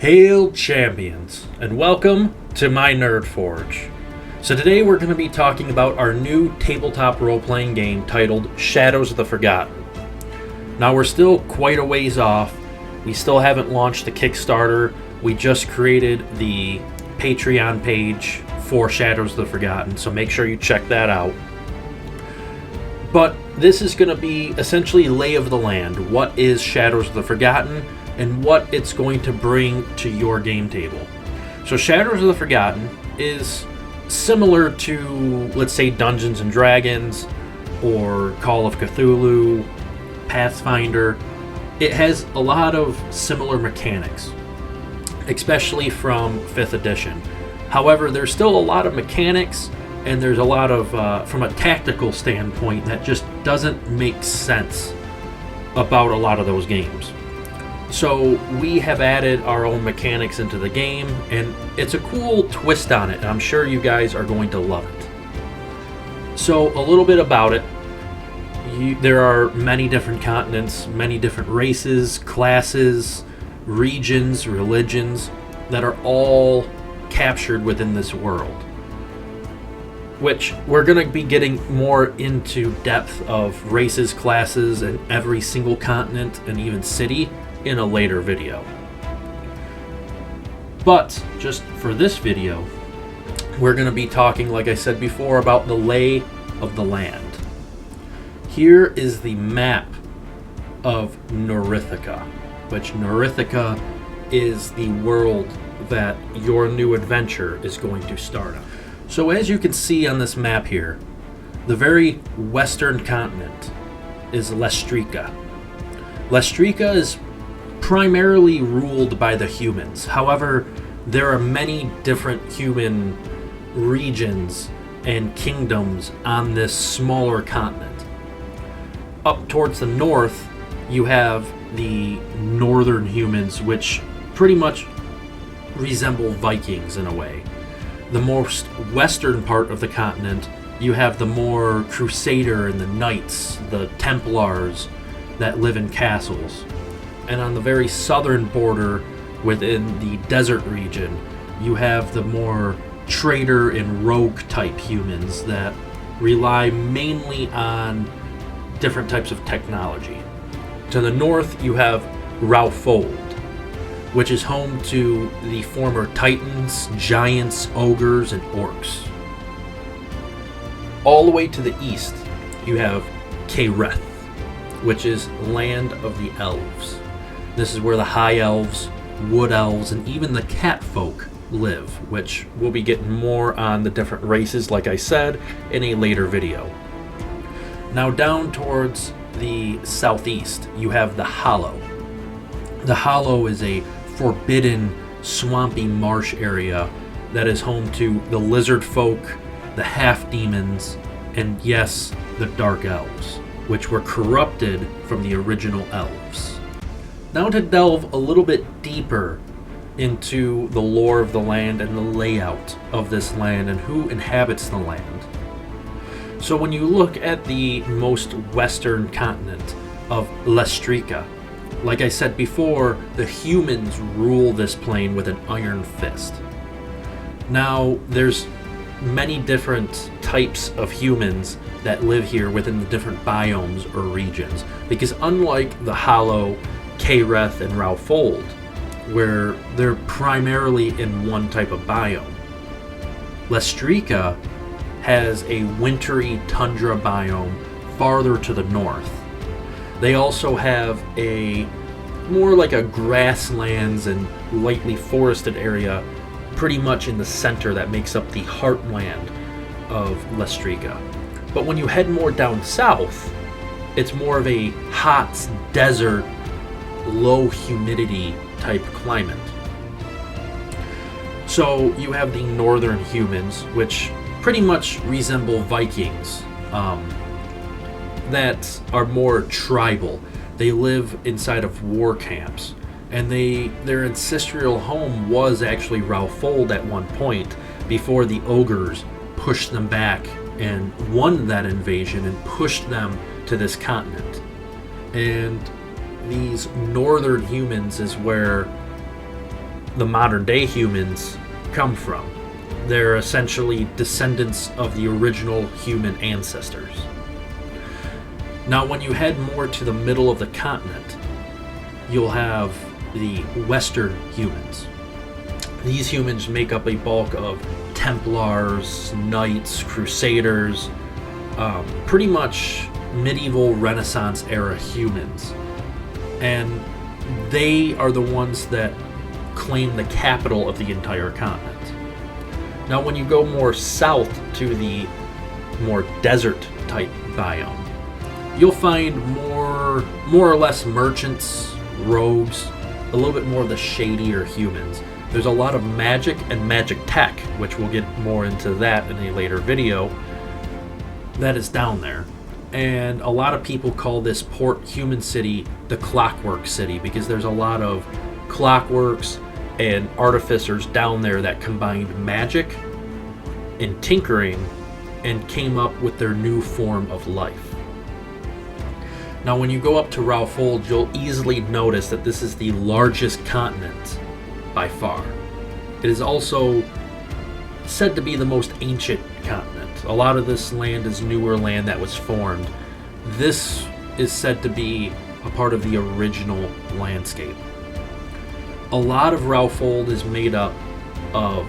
Hail champions, and welcome to my Nerd Forge. So today we're going to be talking about our new tabletop role-playing game titled Shadows of the Forgotten. Now we're still quite a ways off. We still haven't launched the Kickstarter. We just created the Patreon page for Shadows of the Forgotten, so make sure you check that out. But this is going to be essentially lay of the land. What is Shadows of the Forgotten and what it's going to bring to your game table. So Shadows of the Forgotten is similar to, let's say, Dungeons and Dragons or Call of Cthulhu, Pathfinder. It has a lot of similar mechanics, especially from 5th edition. However, there's still a lot of mechanics and there's a lot of, from a tactical standpoint, that just doesn't make sense about a lot of those games. So we have added our own mechanics into the game, and it's a cool twist on it, and I'm sure you guys are going to love it. So a little bit about it. There are many different continents, many different races, classes, regions, religions that are all captured within this world, which we're going to be getting more into depth of races, classes, and every single continent and even city in a later video. But just for this video, we're going to be talking, like I said before, about the lay of the land. Here is the map of Norithica, which Norithica is the world that your new adventure is going to start on. So as you can see on this map here, the very western continent is Lestrica. Lestrica is primarily ruled by the humans. However, there are many different human regions and kingdoms on this smaller continent. Up towards the north, you have the northern humans, which pretty much resemble Vikings in a way. The most western part of the continent, you have the more Crusader and the Knights, the Templars that live in castles. And on the very southern border, within the desert region, you have the more trader and rogue type humans that rely mainly on different types of technology. To the north, you have Raufold, which is home to the former Titans, Giants, Ogres, and Orcs. All the way to the east, you have Caereth, which is Land of the Elves. This is where the High Elves, Wood Elves, and even the Cat Folk live, which we'll be getting more on the different races, like I said, in a later video. Now down towards the southeast, you have the Hollow. The Hollow is a forbidden, swampy marsh area that is home to the Lizard Folk, the Half-Demons, and yes, the Dark Elves, which were corrupted from the original Elves. Now to delve a little bit deeper into the lore of the land and the layout of this land and who inhabits the land. So when you look at the most western continent of Lestrica, like I said before, the humans rule this plane with an iron fist. Now there's many different types of humans that live here within the different biomes or regions, because unlike the Hollow, Caereth, and Raufold, where they're primarily in one type of biome, Lestrica has a wintry tundra biome farther to the north. They also have a more like a grasslands and lightly forested area pretty much in the center that makes up the heartland of Lestrica. But when you head more down south, it's more of a hot desert, low humidity type climate. So you have the northern humans, which pretty much resemble Vikings, that are more tribal. They live inside of war camps, and their ancestral home was actually Raufold at one point before the ogres pushed them back and won that invasion and pushed them to this continent. And these northern humans is where the modern day humans come from. They're essentially descendants of the original human ancestors. Now, when you head more to the middle of the continent, you'll have the Western humans. These humans make up a bulk of Templars, Knights, Crusaders, pretty much medieval Renaissance era humans. And they are the ones that claim the capital of the entire continent. Now, when you go more south to the more desert type biome, you'll find more or less merchants, rogues, a little bit more of the shadier humans. There's a lot of magic and Magitech, which we'll get more into that in a later video, that is down there. And a lot of people call this port human city the Clockwork City, because there's a lot of clockworks and artificers down there that combined magic and tinkering and came up with their new form of life. Now, when you go up to Raofold, you'll easily notice that this is the largest continent by far. It is also said to be the most ancient continent. A lot of this land is newer land that was formed. This is said to be a part of the original landscape. A lot of Raofold is made up of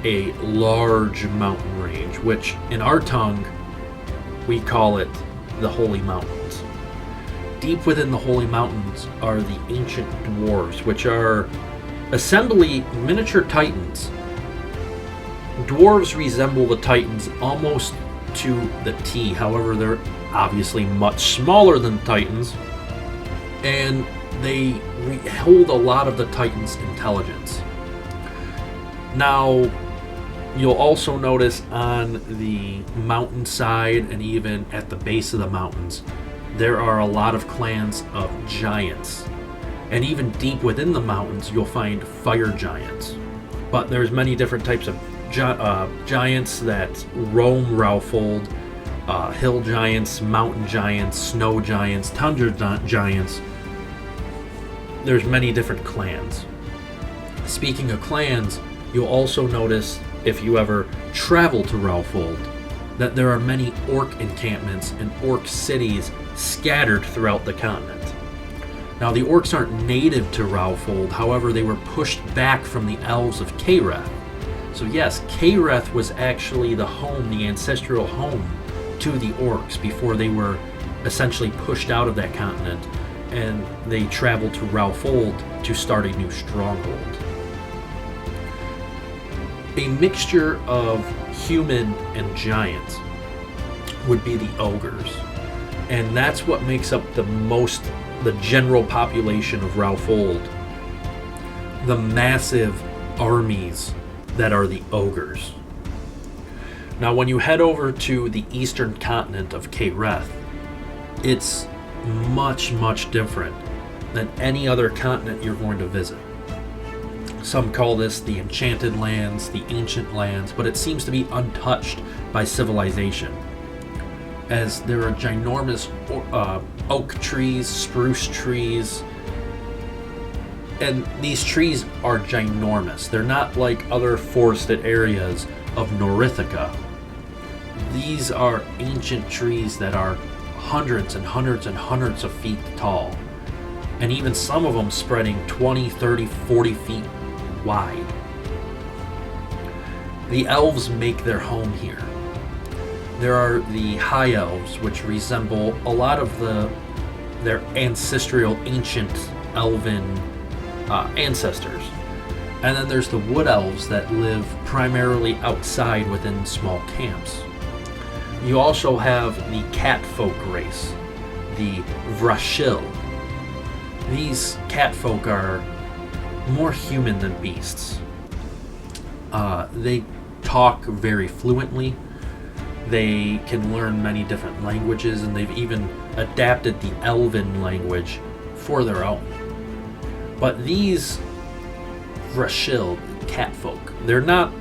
a large mountain range, which in our tongue we call it the Holy Mountains. Deep within the Holy Mountains are the ancient dwarves, which are essentially miniature titans. Dwarves resemble the titans almost to the T. However, they're obviously much smaller than titans, and they hold a lot of the titans' intelligence. Now, you'll also notice on the mountainside and even at the base of the mountains, there are a lot of clans of giants. And even deep within the mountains, you'll find fire giants. But there's many different types of giants that roam Raofold. Hill giants, mountain giants, snow giants, tundra giants. There's many different clans. Speaking of clans, you'll also notice, if you ever travel to Raofold, that there are many orc encampments and orc cities scattered throughout the continent. Now, the orcs aren't native to Raofold, however, they were pushed back from the elves of Caereth. So yes, Caereth was actually the home, the ancestral home to the orcs before they were essentially pushed out of that continent and they traveled to Raofold to start a new stronghold. A mixture of human and giant would be the ogres, and that's what makes up the general population of Raofold. The massive armies that are the ogres. Now, when you head over to the eastern continent of Caereth, it's much, much different than any other continent you're going to visit. Some call this the Enchanted Lands, the Ancient Lands, but it seems to be untouched by civilization, as there are ginormous oak trees, spruce trees, and these trees are ginormous. They're not like other forested areas of Norithica. These are ancient trees that are hundreds and hundreds and hundreds of feet tall, and even some of them spreading 20, 30, 40 feet wide. The elves make their home here. There are the high elves, which resemble a lot of their ancestral ancient elven ancestors. And then there's the wood elves that live primarily outside within small camps. You also have the catfolk race, the Vrashil. These catfolk are more human than beasts. They talk very fluently. They can learn many different languages, and they've even adapted the Elven language for their own. But these Vrashil, catfolk, they're not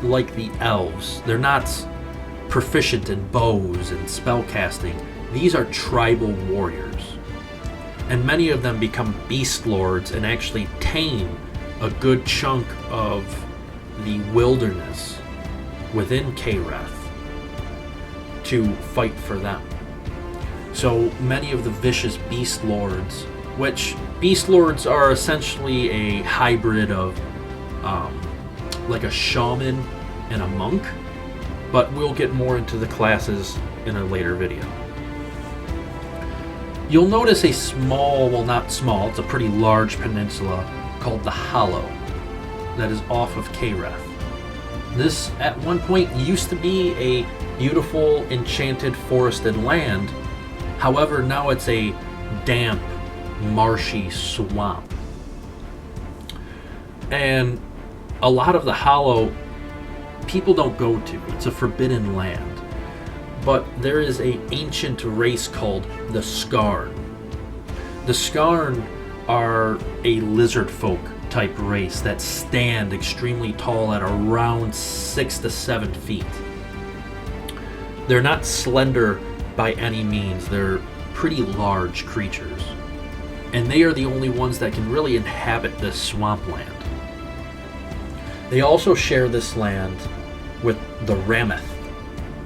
like the elves. They're not proficient in bows and spellcasting. These are tribal warriors. And many of them become beast lords and actually tame a good chunk of the wilderness within Kareth to fight for them. So many of the vicious beast lords, which beast lords are essentially a hybrid of like a shaman and a monk, but we'll get more into the classes in a later video. You'll notice a small, well, not small, it's a pretty large peninsula called the Hollow that is off of Kareth. This at one point used to be a beautiful enchanted forested land. However, now it's a damp, marshy swamp. And a lot of the Hollow people don't go to. It's a forbidden land. But there is an ancient race called the Skarn. The Skarn are a lizard folk type race that stand extremely tall at around 6 to 7 feet. They're not slender by any means. They're pretty large creatures. And they are the only ones that can really inhabit this swampland. They also share this land with the Rameth,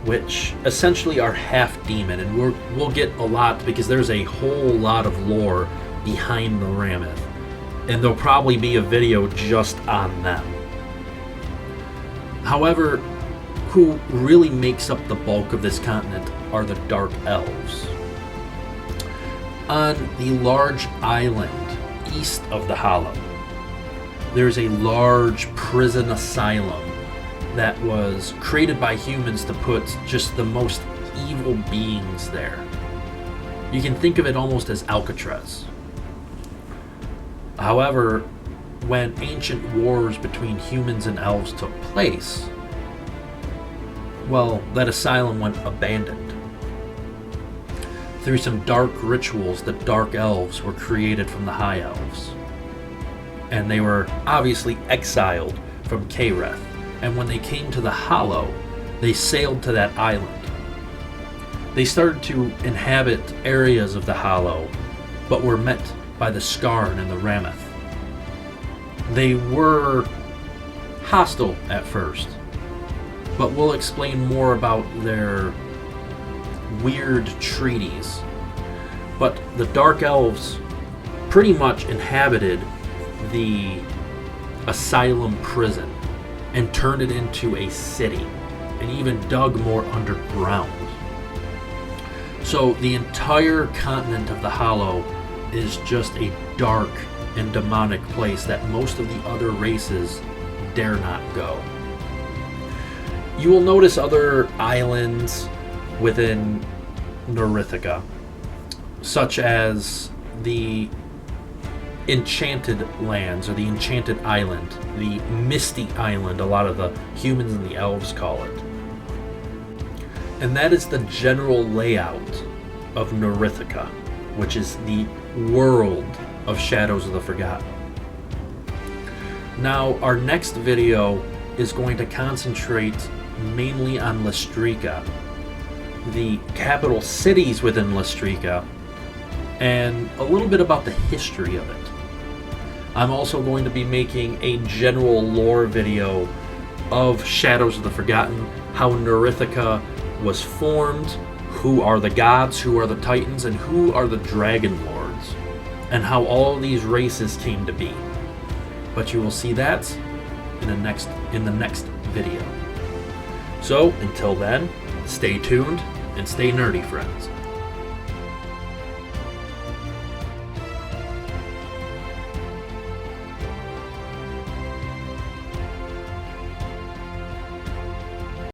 which essentially are half demon, and we'll get a lot because there's a whole lot of lore behind the Rameth, and there'll probably be a video just on them. However, who really makes up the bulk of this continent are the Dark Elves. On the large island east of the Hollow, there's a large prison asylum that was created by humans to put just the most evil beings there. You can think of it almost as Alcatraz. However, when ancient wars between humans and elves took place, well, that asylum went abandoned. Through some dark rituals, the Dark Elves were created from the High Elves. And they were obviously exiled from Kareth. And when they came to the Hollow, they sailed to that island. They started to inhabit areas of the Hollow, but were met by the Skarn and the Rameth. They were hostile at first, but we'll explain more about their weird treaties. But the Dark Elves pretty much inhabited the asylum prison and turned it into a city, and even dug more underground. So the entire continent of the Hollow is just a dark and demonic place that most of the other races dare not go. You will notice other islands within Norithica, such as the Enchanted Lands, or the Enchanted Island, the Misty Island, a lot of the humans and the elves call it. And that is the general layout of Norithica, which is the world of Shadows of the Forgotten. Now, our next video is going to concentrate mainly on Lestrica, the capital cities within Lestrica, and a little bit about the history of it. I'm also going to be making a general lore video of Shadows of the Forgotten, how Norithica was formed, who are the gods, who are the titans, and who are the dragon lords, and how all of these races came to be. But you will see that in the next video. So until then, stay tuned and stay nerdy, friends.